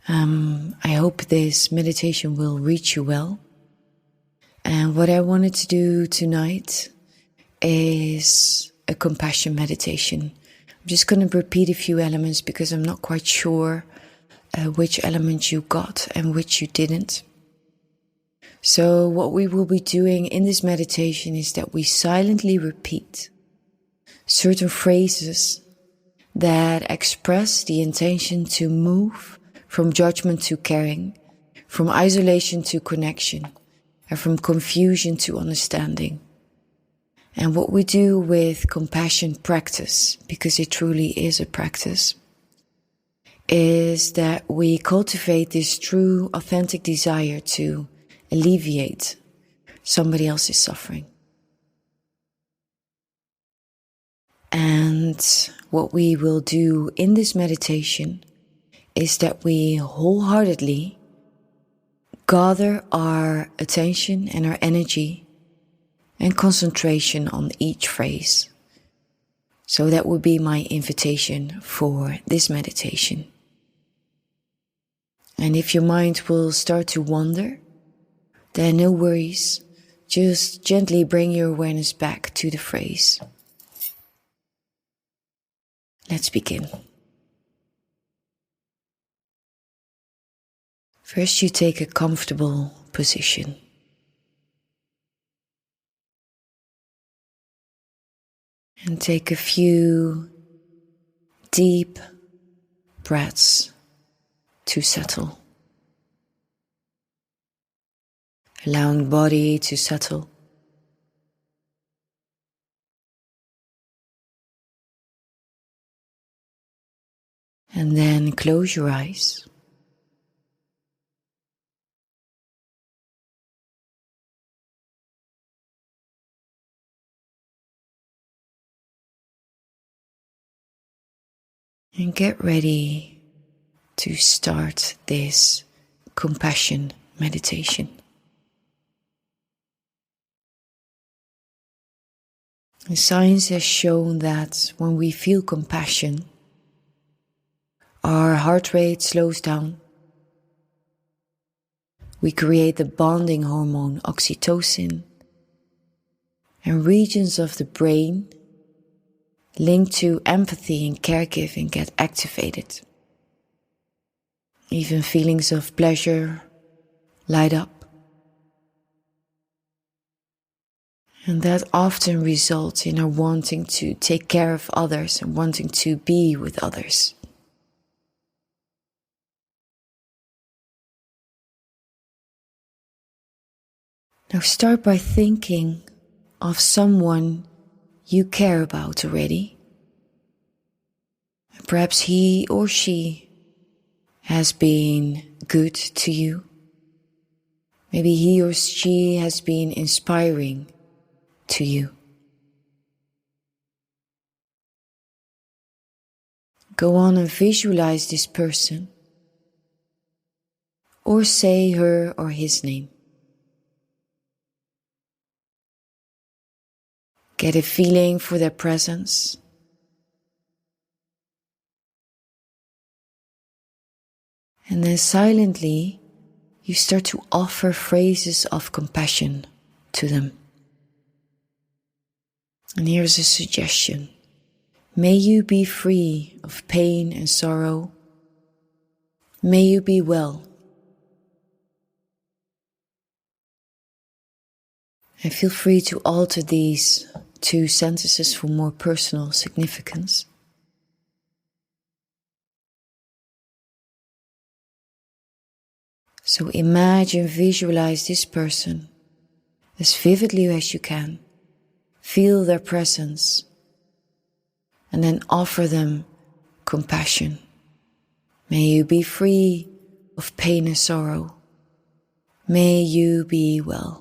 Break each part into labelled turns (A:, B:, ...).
A: I hope this meditation will reach you well. And what I wanted to do tonight is a compassion meditation. I'm just going to repeat a few elements because I'm not quite sure which elements you got and which you didn't. So what we will be doing in this meditation is that we silently repeat certain phrases that express the intention to move from judgment to caring, from isolation to connection, and from confusion to understanding. And what we do with compassion practice, because it truly is a practice, is that we cultivate this true, authentic desire to alleviate somebody else's suffering. And what we will do in this meditation is that we wholeheartedly gather our attention and our energy and concentration on each phrase. So that would be my invitation for this meditation. And if your mind will start to wander, then no worries, just gently bring your awareness back to the phrase. Let's begin. First, you take a comfortable position. And take a few deep breaths to settle. Allowing body to settle. And then close your eyes. And get ready to start this compassion meditation. And science has shown that when we feel compassion, our heart rate slows down. We create the bonding hormone oxytocin, and regions of the brain linked to empathy and caregiving get activated. Even feelings of pleasure light up. And that often results in our wanting to take care of others and wanting to be with others. Now start by thinking of someone you care about already. Perhaps he or she has been good to you. Maybe he or she has been inspiring to you. Go on and visualize this person, or say her or his name. Get a feeling for their presence. And then silently, you start to offer phrases of compassion to them. And here's a suggestion. May you be free of pain and sorrow. May you be well. And feel free to alter these two sentences for more personal significance. So imagine, visualize this person as vividly as you can. Feel their presence. And then offer them compassion. May you be free of pain and sorrow. May you be well.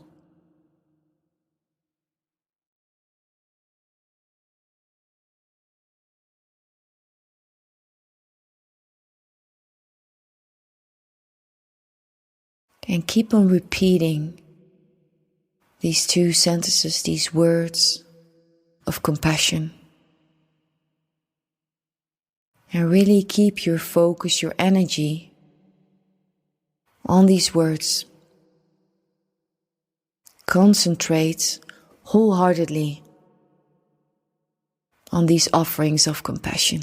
A: And keep on repeating these two sentences, these words of compassion. And really keep your focus, your energy on these words. Concentrate wholeheartedly on these offerings of compassion.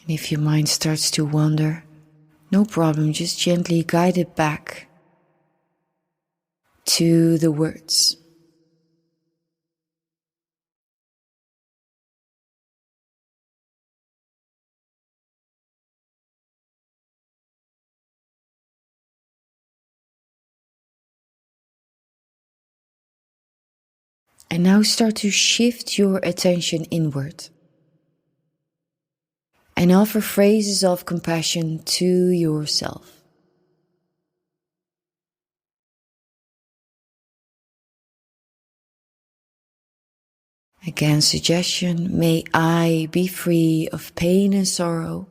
A: And if your mind starts to wander, no problem, just gently guide it back to the words. And now start to shift your attention inward and offer phrases of compassion to yourself. Again, suggestion, may I be free of pain and sorrow.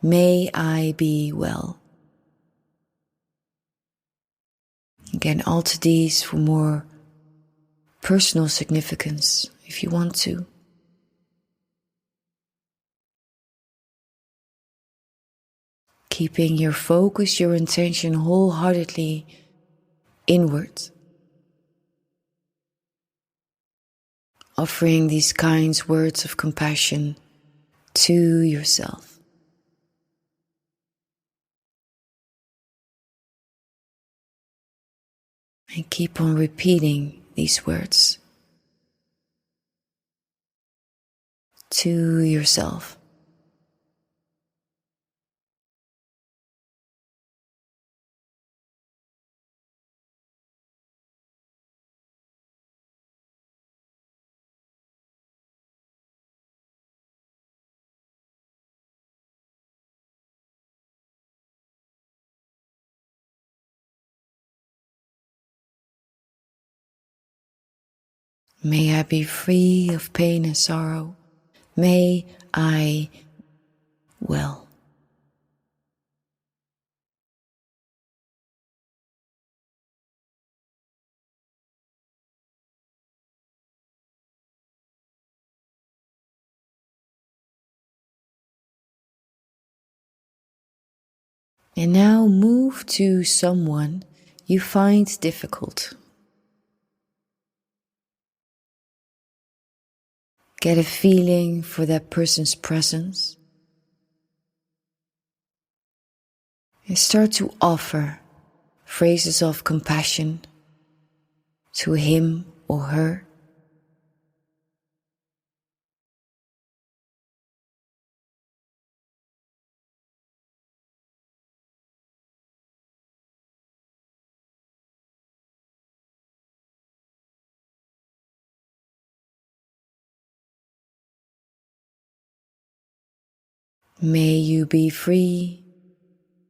A: May I be well. Again, alter these for more personal significance if you want to. Keeping your focus, your intention wholeheartedly inward. Offering these kind words of compassion to yourself. And keep on repeating these words to yourself. May I be free of pain and sorrow. May I well. And now move to someone you find difficult. Get a feeling for that person's presence. And start to offer phrases of compassion to him or her. May you be free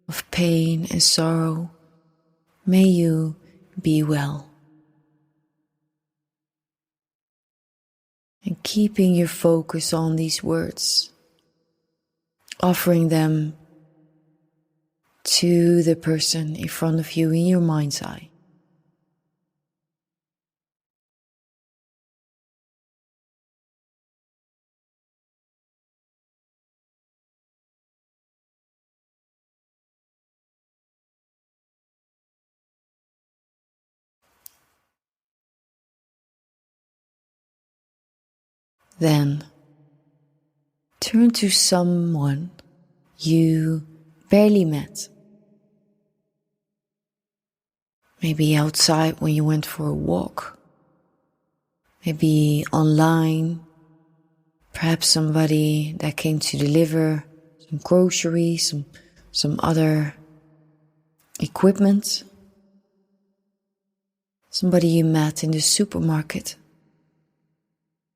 A: of pain and sorrow. May you be well. And keeping your focus on these words, offering them to the person in front of you in your mind's eye. Then turn to someone you barely met. Maybe outside when you went for a walk. Maybe online. Perhaps somebody that came to deliver some groceries, some other equipment. Somebody you met in the supermarket.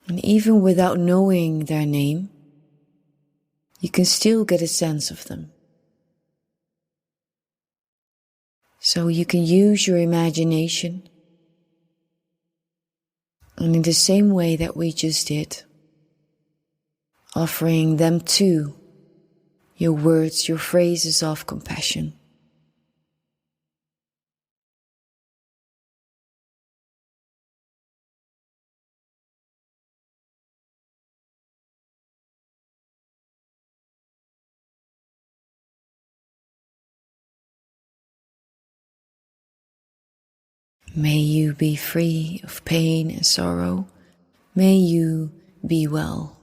A: And even without knowing their name, you can still get a sense of them. So you can use your imagination. And in the same way that we just did, offering them too your words, your phrases of compassion. May you be free of pain and sorrow. May you be well.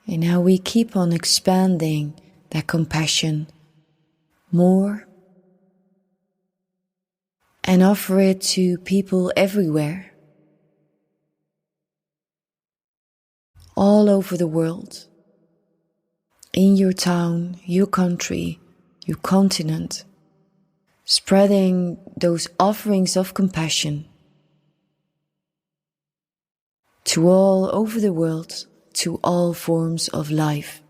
A: And now we keep on expanding that compassion more and offer it to people everywhere, all over the world, in your town, your country, your continent, spreading those offerings of compassion to all over the world, to all forms of life.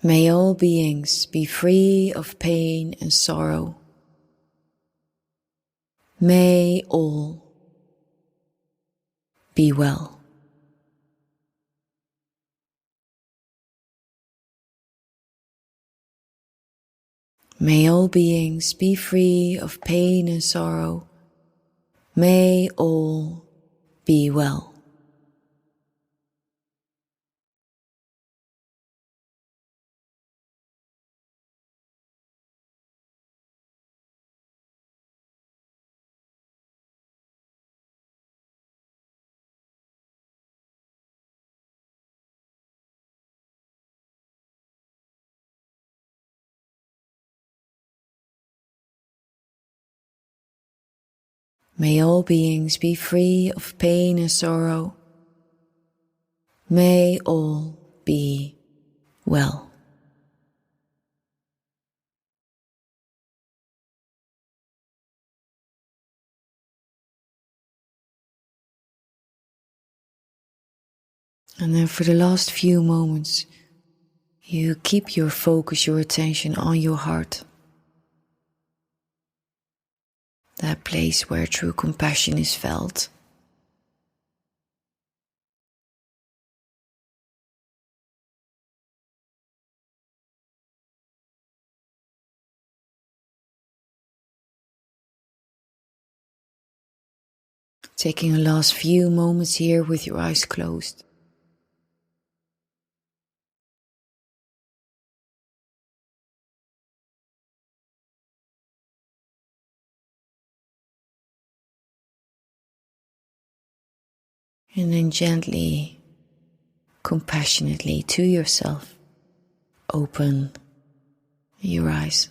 A: May all beings be free of pain and sorrow. May all be well. May all beings be free of pain and sorrow. May all be well. May all beings be free of pain and sorrow. May all be well. And then for the last few moments, you keep your focus, your attention on your heart. That place where true compassion is felt. Taking the last few moments here with your eyes closed. And then gently, compassionately to yourself, open your eyes.